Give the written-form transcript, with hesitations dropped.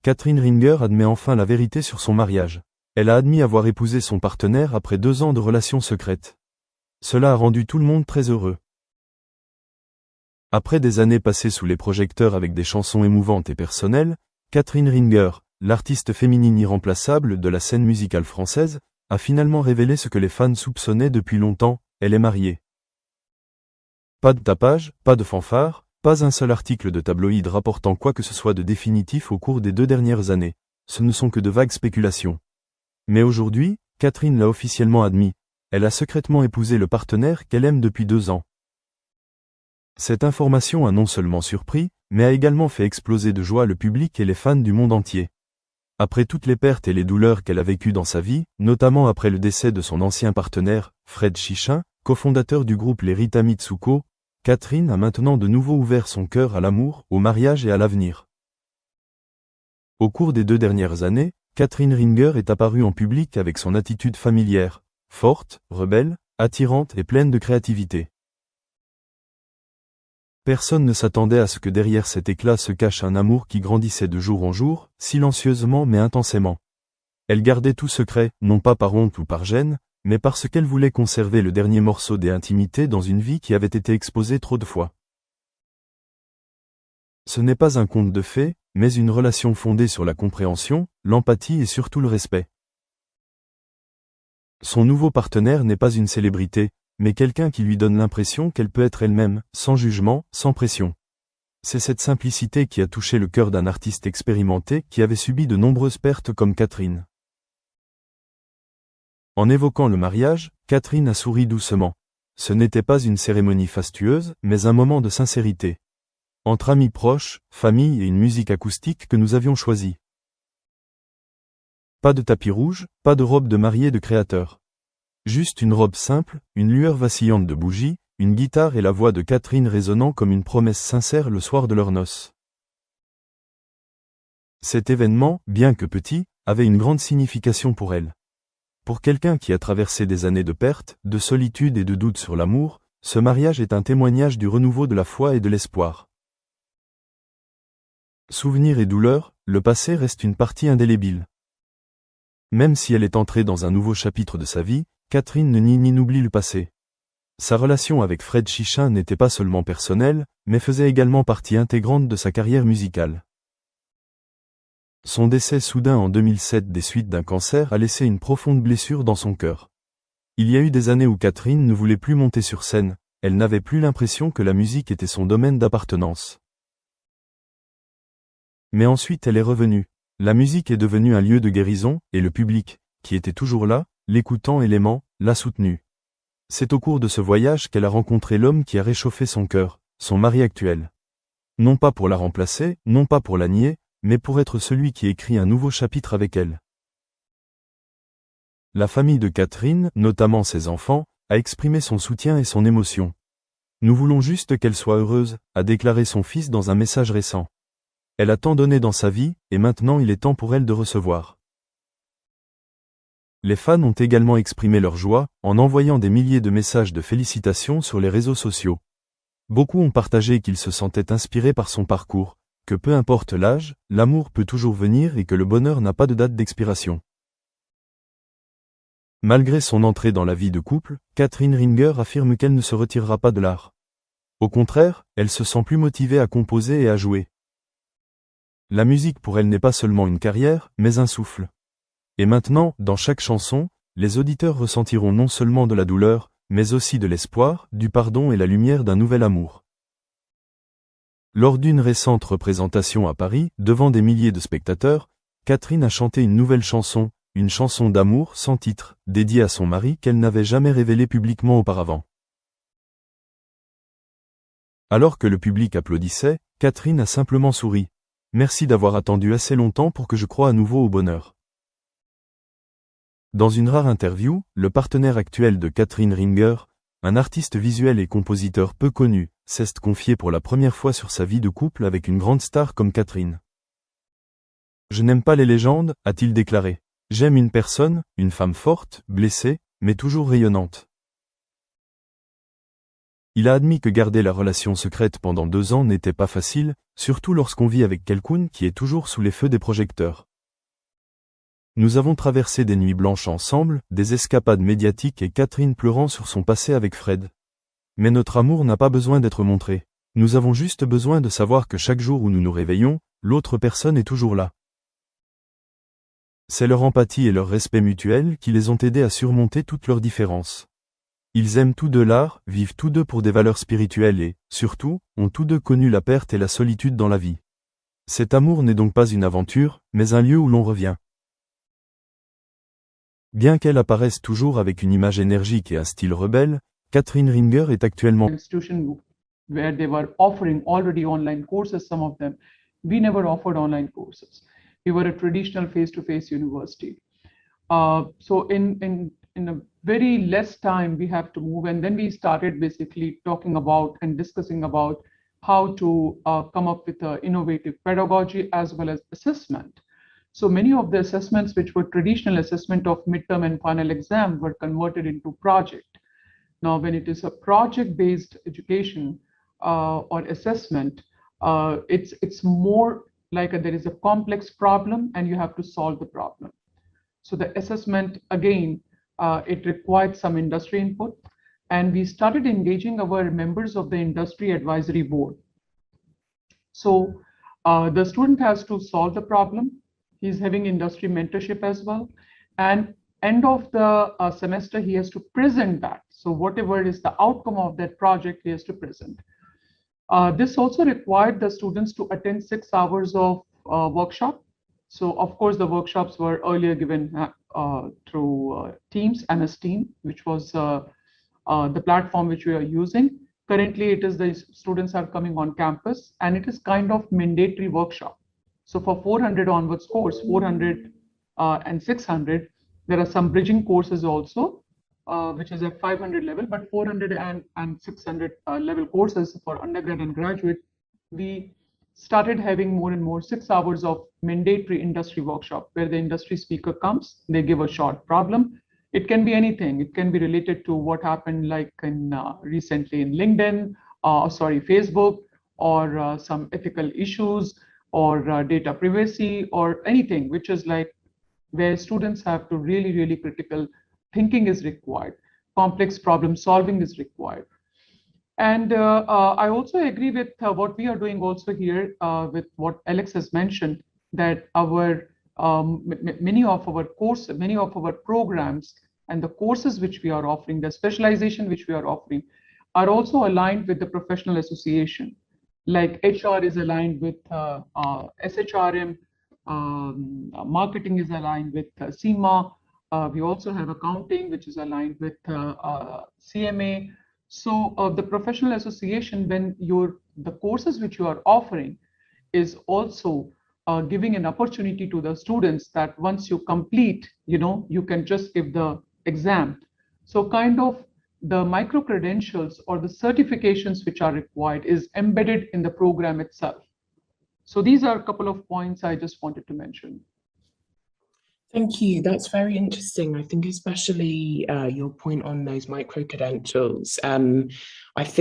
Catherine Ringer admet enfin la vérité sur son mariage. Elle a admis avoir épousé son partenaire après 2 ans de relations secrètes. Cela a rendu tout le monde très heureux. Après des années passées sous les projecteurs avec des chansons émouvantes et personnelles, Catherine Ringer, l'artiste féminine irremplaçable de la scène musicale française, a finalement révélé ce que les fans soupçonnaient depuis longtemps, elle est mariée. Pas de tapage, pas de fanfare, pas un seul article de tabloïd rapportant quoi que ce soit de définitif au cours des 2 dernières années. Ce ne sont que de vagues spéculations. Mais aujourd'hui, Catherine l'a officiellement admis, elle a secrètement épousé le partenaire qu'elle aime depuis 2 ans. Cette information a non seulement surpris, mais a également fait exploser de joie le public et les fans du monde entier. Après toutes les pertes et les douleurs qu'elle a vécues dans sa vie, notamment après le décès de son ancien partenaire, Fred Chichin, cofondateur du groupe Les Rita Mitsuko, Catherine a maintenant de nouveau ouvert son cœur à l'amour, au mariage et à l'avenir. Au cours des 2 dernières années, Catherine Ringer est apparue en public avec son attitude familière, forte, rebelle, attirante et pleine de créativité. Personne ne s'attendait à ce que derrière cet éclat se cache un amour qui grandissait de jour en jour, silencieusement mais intensément. Elle gardait tout secret, non pas par honte ou par gêne, mais parce qu'elle voulait conserver le dernier morceau d'intimité dans une vie qui avait été exposée trop de fois. Ce n'est pas un conte de fées, mais une relation fondée sur la compréhension, l'empathie et surtout le respect. Son nouveau partenaire n'est pas une célébrité, mais quelqu'un qui lui donne l'impression qu'elle peut être elle-même, sans jugement, sans pression. C'est cette simplicité qui a touché le cœur d'un artiste expérimenté qui avait subi de nombreuses pertes comme Catherine. En évoquant le mariage, Catherine a souri doucement. Ce n'était pas une cérémonie fastueuse, mais un moment de sincérité. Entre amis proches, famille et une musique acoustique que nous avions choisie. Pas de tapis rouge, pas de robe de mariée de créateur. Juste une robe simple, une lueur vacillante de bougies, une guitare et la voix de Catherine résonnant comme une promesse sincère le soir de leurs noces. Cet événement, bien que petit, avait une grande signification pour elle. Pour quelqu'un qui a traversé des années de perte, de solitude et de doute sur l'amour, ce mariage est un témoignage du renouveau de la foi et de l'espoir. Souvenirs et douleurs, le passé reste une partie indélébile. Même si elle est entrée dans un nouveau chapitre de sa vie, Catherine ne nie ni n'oublie le passé. Sa relation avec Fred Chichin n'était pas seulement personnelle, mais faisait également partie intégrante de sa carrière musicale. Son décès soudain en 2007 des suites d'un cancer a laissé une profonde blessure dans son cœur. Il y a eu des années où Catherine ne voulait plus monter sur scène, elle n'avait plus l'impression que la musique était son domaine d'appartenance. Mais ensuite elle est revenue. La musique est devenue un lieu de guérison, et le public, qui était toujours là, l'écoutant et l'aimant, l'a soutenue. C'est au cours de ce voyage qu'elle a rencontré l'homme qui a réchauffé son cœur, son mari actuel. Non pas pour la remplacer, non pas pour la nier, mais pour être celui qui écrit un nouveau chapitre avec elle. La famille de Catherine, notamment ses enfants, a exprimé son soutien et son émotion. Nous voulons juste qu'elle soit heureuse, a déclaré son fils dans un message récent. Elle a tant donné dans sa vie, et maintenant il est temps pour elle de recevoir. Les fans ont également exprimé leur joie, en envoyant des milliers de messages de félicitations sur les réseaux sociaux. Beaucoup ont partagé qu'ils se sentaient inspirés par son parcours, que peu importe l'âge, l'amour peut toujours venir et que le bonheur n'a pas de date d'expiration. Malgré son entrée dans la vie de couple, Catherine Ringer affirme qu'elle ne se retirera pas de l'art. Au contraire, elle se sent plus motivée à composer et à jouer. La musique pour elle n'est pas seulement une carrière, mais un souffle. Et maintenant, dans chaque chanson, les auditeurs ressentiront non seulement de la douleur, mais aussi de l'espoir, du pardon et la lumière d'un nouvel amour. Lors d'une récente représentation à Paris, devant des milliers de spectateurs, Catherine a chanté une nouvelle chanson, une chanson d'amour sans titre, dédiée à son mari qu'elle n'avait jamais révélée publiquement auparavant. Alors que le public applaudissait, Catherine a simplement souri. « Merci d'avoir attendu assez longtemps pour que je croie à nouveau au bonheur. » Dans une rare interview, le partenaire actuel de Catherine Ringer, un artiste visuel et compositeur peu connu, s'est confié pour la première fois sur sa vie de couple avec une grande star comme Catherine. « Je n'aime pas les légendes, a-t-il déclaré. J'aime une personne, une femme forte, blessée, mais toujours rayonnante. Il a admis que garder la relation secrète pendant 2 ans n'était pas facile, surtout lorsqu'on vit avec quelqu'un qui est toujours sous les feux des projecteurs. Nous avons traversé des nuits blanches ensemble, des escapades médiatiques et Catherine pleurant sur son passé avec Fred. Mais notre amour n'a pas besoin d'être montré. Nous avons juste besoin de savoir que chaque jour où nous nous réveillons, l'autre personne est toujours là. C'est leur empathie et leur respect mutuel qui les ont aidés à surmonter toutes leurs différences. Ils aiment tous deux l'art, vivent tous deux pour des valeurs spirituelles et, surtout, ont tous deux connu la perte et la solitude dans la vie. Cet amour n'est donc pas une aventure, mais un lieu où l'on revient. Bien qu'elle apparaisse toujours avec une image énergique et un style rebelle, Catherine Ringer est actuellement institution where they were offering already online courses, some of them. We never offered online courses. We were a traditional face-to-face university. So in a very less time, we have to move. And then we started basically talking about and discussing about how to come up with an innovative pedagogy as well as assessment. So many of the assessments which were traditional assessment of midterm and final exam were converted into project. Now, when it is a project-based education or assessment, it's more like there is a complex problem and you have to solve the problem. So the assessment, again, it required some industry input, and we started engaging our members of the industry advisory board. So the student has to solve the problem. He's having industry mentorship as well. And end of the semester, he has to present that. So whatever is the outcome of that project, he has to present. This also required the students to attend 6 hours of workshop. So of course, the workshops were earlier given through Teams, MS Team, which was the platform which we are using. Currently, it is the students are coming on campus, and it is kind of mandatory workshop. So for 400 onwards course, 400 and 600, there are some bridging courses also, which is a 500 level, but 400 and 600 level courses for undergrad and graduate, we started having more and more 6 hours of mandatory industry workshop where the industry speaker comes, they give a short problem. It can be anything. It can be related to what happened like in recently in LinkedIn, Facebook, or some ethical issues or data privacy or anything, which is like where students have to really critical thinking is required, complex problem solving is required. And I also agree with what we are doing also here with what Alex has mentioned, that our many of our courses, many of our programs and the courses which we are offering, the specialization which we are offering, are also aligned with the professional association. Like HR is aligned with SHRM, marketing is aligned with CIMA. We also have accounting, which is aligned with CMA. So the professional association, when the courses which you are offering is also giving an opportunity to the students that once you complete, you can just give the exam. So kind of the micro credentials or the certifications which are required is embedded in the program itself. So these are a couple of points I just wanted to mention. Thank you. That's very interesting. I think especially your point on those micro credentials. I think